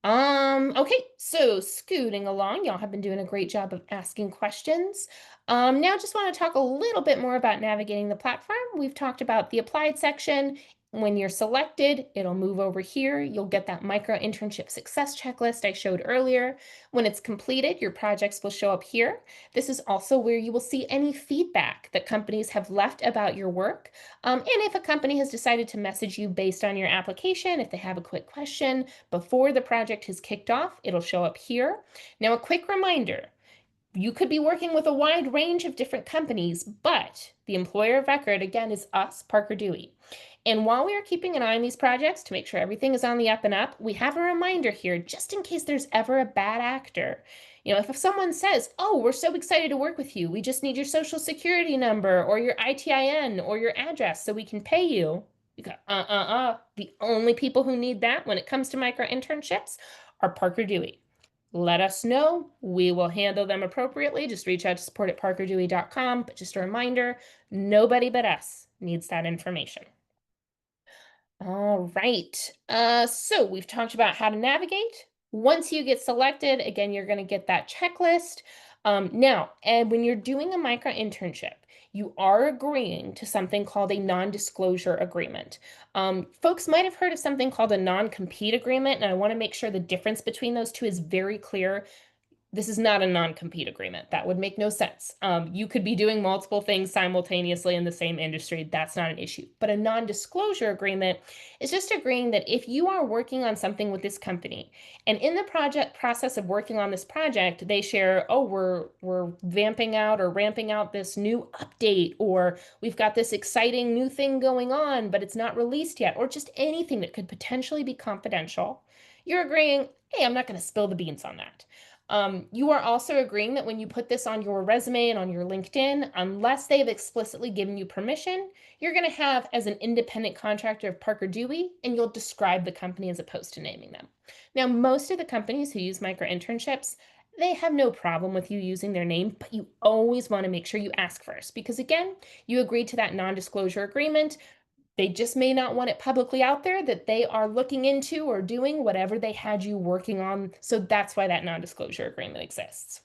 Okay, so scooting along, y'all have been doing a great job of asking questions. Now just want to talk a little bit more about navigating the platform. We've talked about the applied section. When you're selected, it'll move over here. You'll get that micro internship success checklist I showed earlier. When it's completed, your projects will show up here. This is also where you will see any feedback that companies have left about your work. And if a company has decided to message you based on your application, if they have a quick question, before the project has kicked off, it'll show up here. Now, a quick reminder, you could be working with a wide range of different companies, but the employer of record, again, is us, Parker Dewey. And while we are keeping an eye on these projects to make sure everything is on the up and up, we have a reminder here, just in case there's ever a bad actor. If someone says, oh, we're so excited to work with you, we just need your social security number or your ITIN or your address so we can pay you. You go, The only people who need that when it comes to micro internships are Parker Dewey. Let us know. We will handle them appropriately. Just reach out to support@parkerdewey.com. But just a reminder, nobody but us needs that information. All right. So we've talked about how to navigate. Once you get selected, again, you're going to get that checklist. Now, and when you're doing a micro internship, you are agreeing to something called a non-disclosure agreement. Folks might have heard of something called a non-compete agreement, and I want to make sure the difference between those two is very clear. This is not a non-compete agreement. That would make no sense. You could be doing multiple things simultaneously in the same industry. That's not an issue. But a non-disclosure agreement is just agreeing that if you are working on something with this company, and in the project process of working on this project, they share, oh, we're vamping out or ramping out this new update, or we've got this exciting new thing going on, but it's not released yet, or just anything that could potentially be confidential. You're agreeing, hey, I'm not going to spill the beans on that. You are also agreeing that when you put this on your resume and on your LinkedIn, unless they've explicitly given you permission, you're going to have as an independent contractor of Parker Dewey, and you'll describe the company as opposed to naming them. Now, most of the companies who use micro internships, they have no problem with you using their name, but you always want to make sure you ask first because, again, you agreed to that non disclosure agreement. They just may not want it publicly out there that they are looking into or doing whatever they had you working on. So that's why that non disclosure agreement exists.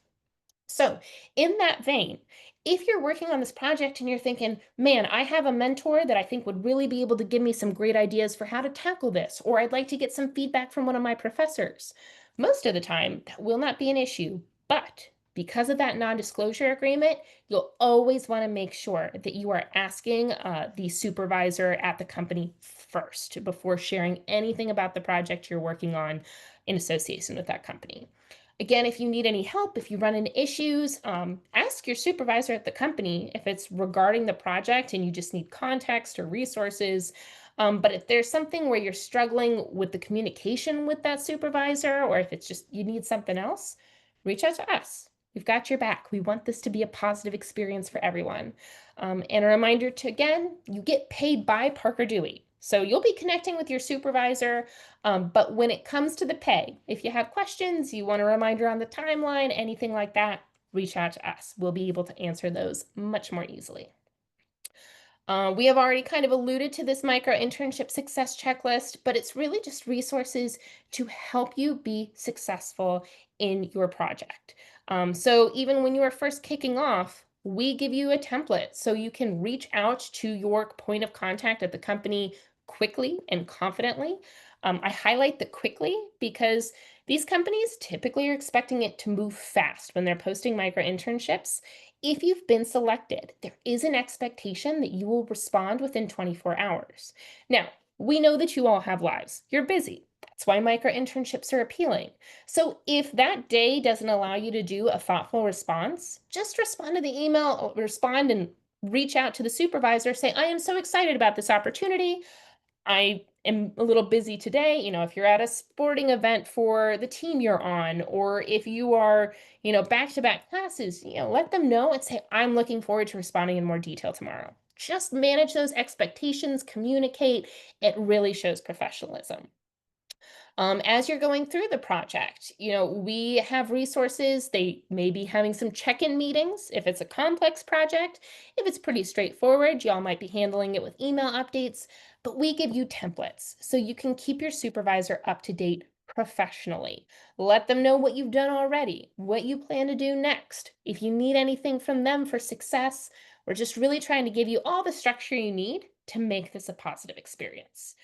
So, in that vein, if you're working on this project and you're thinking, man, I have a mentor that I think would really be able to give me some great ideas for how to tackle this, or I'd like to get some feedback from one of my professors, most of the time that will not be an issue. But because of that non disclosure agreement, you'll always want to make sure that you are asking the supervisor at the company first before sharing anything about the project you're working on in association with that company. Again, if you need any help, if you run into issues, ask your supervisor at the company if it's regarding the project and you just need context or resources. But if there's something where you're struggling with the communication with that supervisor, or if it's just you need something else, reach out to us. We've got your back. We want this to be a positive experience for everyone. And a reminder to, again, you get paid by Parker Dewey. So you'll be connecting with your supervisor, but when it comes to the pay, if you have questions, you want a reminder on the timeline, anything like that, reach out to us. We'll be able to answer those much more easily. We have already kind of alluded to this micro internship success checklist, but it's really just resources to help you be successful in your project. So even when you are first kicking off, we give you a template so you can reach out to your point of contact at the company quickly and confidently. I highlight the quickly because these companies typically are expecting it to move fast when they're posting micro internships. If you've been selected, there is an expectation that you will respond within 24 hours. Now, we know that you all have lives. You're busy. That's why micro internships are appealing. So if that day doesn't allow you to do a thoughtful response, just respond to the email, respond and reach out to the supervisor. Say, I am so excited about this opportunity. I am a little busy today. If you're at a sporting event for the team you're on, or if you are, back to back classes, let them know and say, I'm looking forward to responding in more detail tomorrow. Just manage those expectations, communicate. It really shows professionalism. As you're going through the project, we have resources. They may be having some check-in meetings if it's a complex project. If it's pretty straightforward, y'all might be handling it with email updates, but we give you templates so you can keep your supervisor up to date professionally. Let them know what you've done already, what you plan to do next. If you need anything from them for success, we're just really trying to give you all the structure you need to make this a positive experience.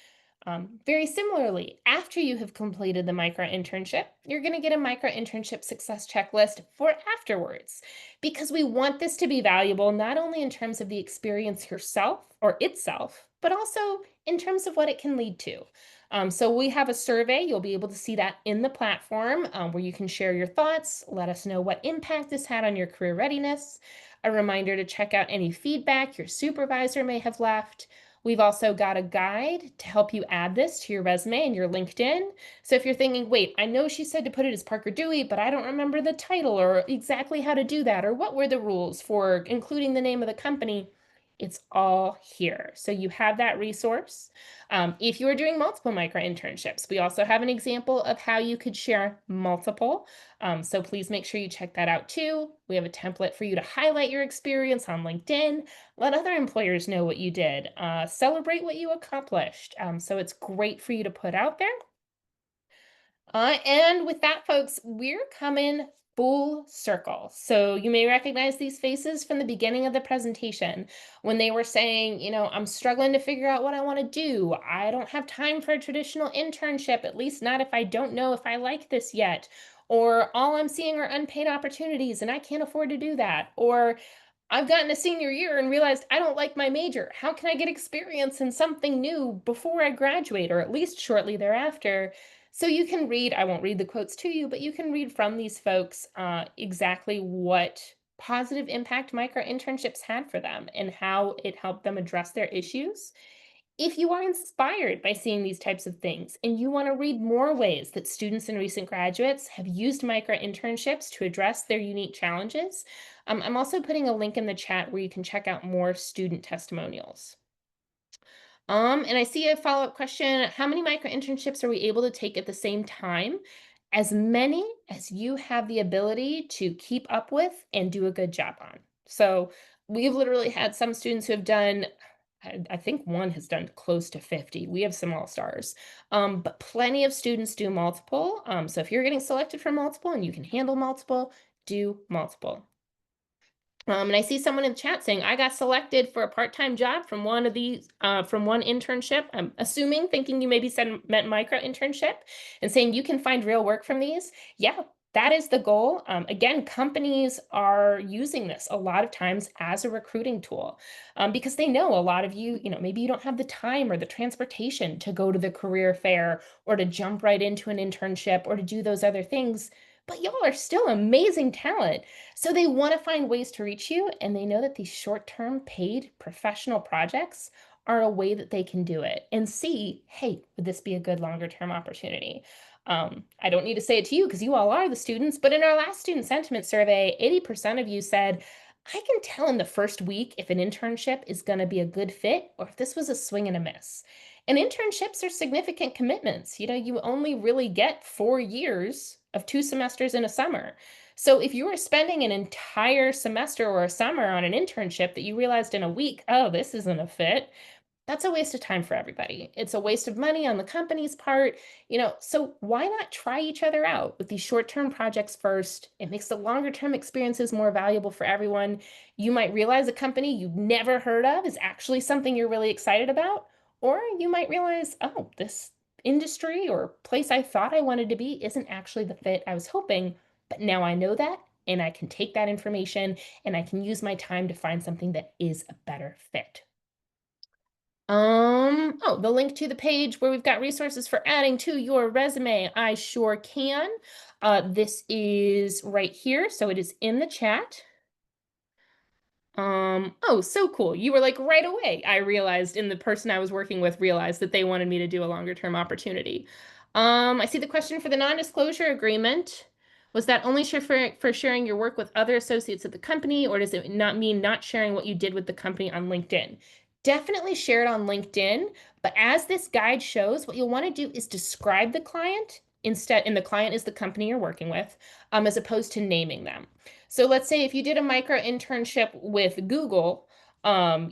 Very similarly, after you have completed the micro internship, you're going to get a micro internship success checklist for afterwards because we want this to be valuable not only in terms of the experience yourself or itself, but also in terms of what it can lead to. So we have a survey. You'll be able to see that in the platform where you can share your thoughts, let us know what impact this had on your career readiness, a reminder to check out any feedback your supervisor may have left. We've also got a guide to help you add this to your resume and your LinkedIn. So if you're thinking, wait, I know she said to put it as Parker Dewey, but I don't remember the title or exactly how to do that, or what were the rules for including the name of the company, it's all here. So you have that resource. If you are doing multiple micro internships, we also have an example of how you could share multiple. So please make sure you check that out too. We have a template for you to highlight your experience on LinkedIn. Let other employers know what you did. Celebrate what you accomplished. So it's great for you to put out there. And with that, folks, we're coming full circle. So you may recognize these faces from the beginning of the presentation when they were saying, I'm struggling to figure out what I want to do. I don't have time for a traditional internship, at least not if I don't know if I like this yet. Or all I'm seeing are unpaid opportunities and I can't afford to do that. Or I've gotten to senior year and realized I don't like my major. How can I get experience in something new before I graduate, or at least shortly thereafter? So you can read, I won't read the quotes to you, but you can read from these folks exactly what positive impact micro internships had for them and how it helped them address their issues. If you are inspired by seeing these types of things and you want to read more ways that students and recent graduates have used micro internships to address their unique challenges, I'm also putting a link in the chat where you can check out more student testimonials. And I see a follow-up question. How many micro internships are we able to take at the same time? As many as you have the ability to keep up with and do a good job on. So we've literally had some students who have done, I think one has done close to 50. We have some all-stars. But plenty of students do multiple. So if you're getting selected for multiple and you can handle multiple, do multiple. And I see someone in the chat saying, I got selected for a part-time job from one of these, from one internship. I'm assuming, thinking you maybe said meant micro internship, and saying you can find real work from these. Yeah, that is the goal. Again, companies are using this a lot of times as a recruiting tool because they know a lot of you, maybe you don't have the time or the transportation to go to the career fair or to jump right into an internship or to do those other things, but y'all are still amazing talent. So they want to find ways to reach you, and they know that these short-term paid professional projects are a way that they can do it and see, hey, would this be a good longer-term opportunity? I don't need to say it to you because you all are the students, but in our last student sentiment survey, 80% of you said, I can tell in the first week if an internship is going to be a good fit or if this was a swing and a miss. And internships are significant commitments. You only really get 4 years of 2 semesters in a summer. So if you were spending an entire semester or a summer on an internship that you realized in a week, oh, this isn't a fit, that's a waste of time for everybody. It's a waste of money on the company's part, so why not try each other out with these short-term projects first? It makes the longer-term experiences more valuable for everyone. You might realize a company you've never heard of is actually something you're really excited about, or you might realize, oh, this industry or place I thought I wanted to be isn't actually the fit I was hoping, but now I know that, and I can take that information and I can use my time to find something that is a better fit. Oh, the link to the page where we've got resources for adding to your resume. I sure can. This is right here, so it is in the chat. Oh, so cool. You were like right away. I realized, and the person I was working with realized that they wanted me to do a longer term opportunity. I see the question for the non-disclosure agreement. Was that only for sharing your work with other associates at the company, or does it not mean not sharing what you did with the company on LinkedIn? Definitely share it on LinkedIn, but as this guide shows, what you'll want to do is describe the client instead, and the client is the company you're working with, as opposed to naming them. So let's say if you did a micro internship with Google,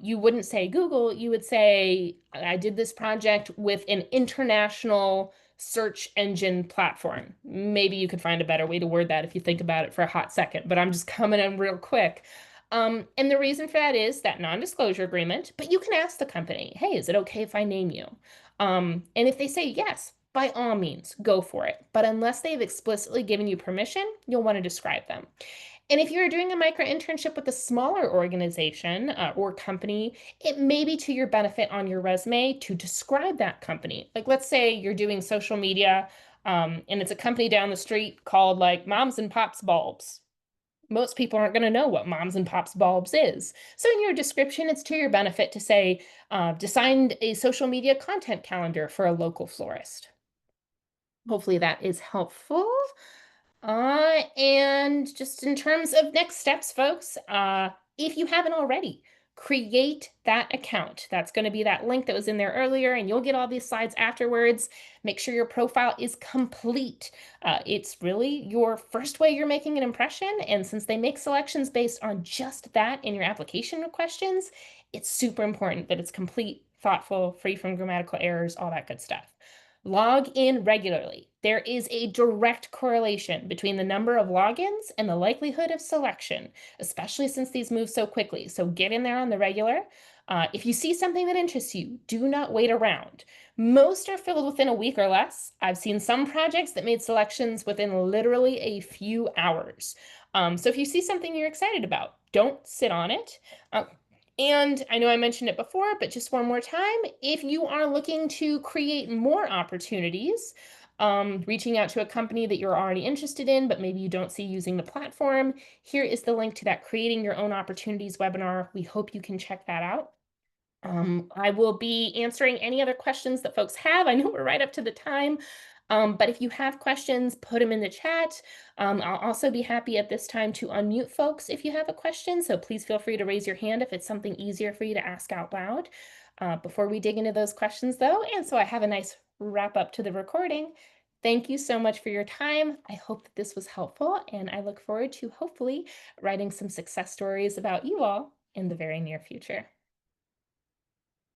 you wouldn't say Google, you would say, I did this project with an international search engine platform. Maybe you could find a better way to word that if you think about it for a hot second, but I'm just coming in real quick. And the reason for that is that non-disclosure agreement, but you can ask the company, hey, is it okay if I name you? And if they say yes, by all means, go for it. But unless they've explicitly given you permission, you'll want to describe them. And if you're doing a micro internship with a smaller organization or company, it may be to your benefit on your resume to describe that company. Like, let's say you're doing social media and it's a company down the street called like Moms and Pops Bulbs. Most people aren't going to know what Moms and Pops Bulbs is. So in your description, it's to your benefit to say, designed a social media content calendar for a local florist. Hopefully that is helpful. And just in terms of next steps, folks, if you haven't already, create that account. That's going to be that link that was in there earlier, and you'll get all these slides afterwards. Make sure your profile is complete. It's really your first way you're making an impression, and since they make selections based on just that in your application questions, it's super important that it's complete, thoughtful, free from grammatical errors, all that good stuff. Log in regularly. There is a direct correlation between the number of logins and the likelihood of selection, especially since these move so quickly. So get in there on the regular. If you see something that interests you, do not wait around. Most are filled within a week or less. I've seen some projects that made selections within literally a few hours. So if you see something you're excited about, don't sit on it. And I know I mentioned it before, but just one more time, if you are looking to create more opportunities, reaching out to a company that you're already interested in, but maybe you don't see using the platform, here is the link to that Creating Your Own Opportunities webinar. We hope you can check that out. I will be answering any other questions that folks have. I know we're right up to the time, but if you have questions, put them in the chat. I'll also be happy at this time to unmute folks if you have a question, so please feel free to raise your hand if it's something easier for you to ask out loud. Before we dig into those questions though, and so I have a nice wrap up to the recording, thank you so much for your time. I hope that this was helpful, and I look forward to hopefully writing some success stories about you all in the very near future.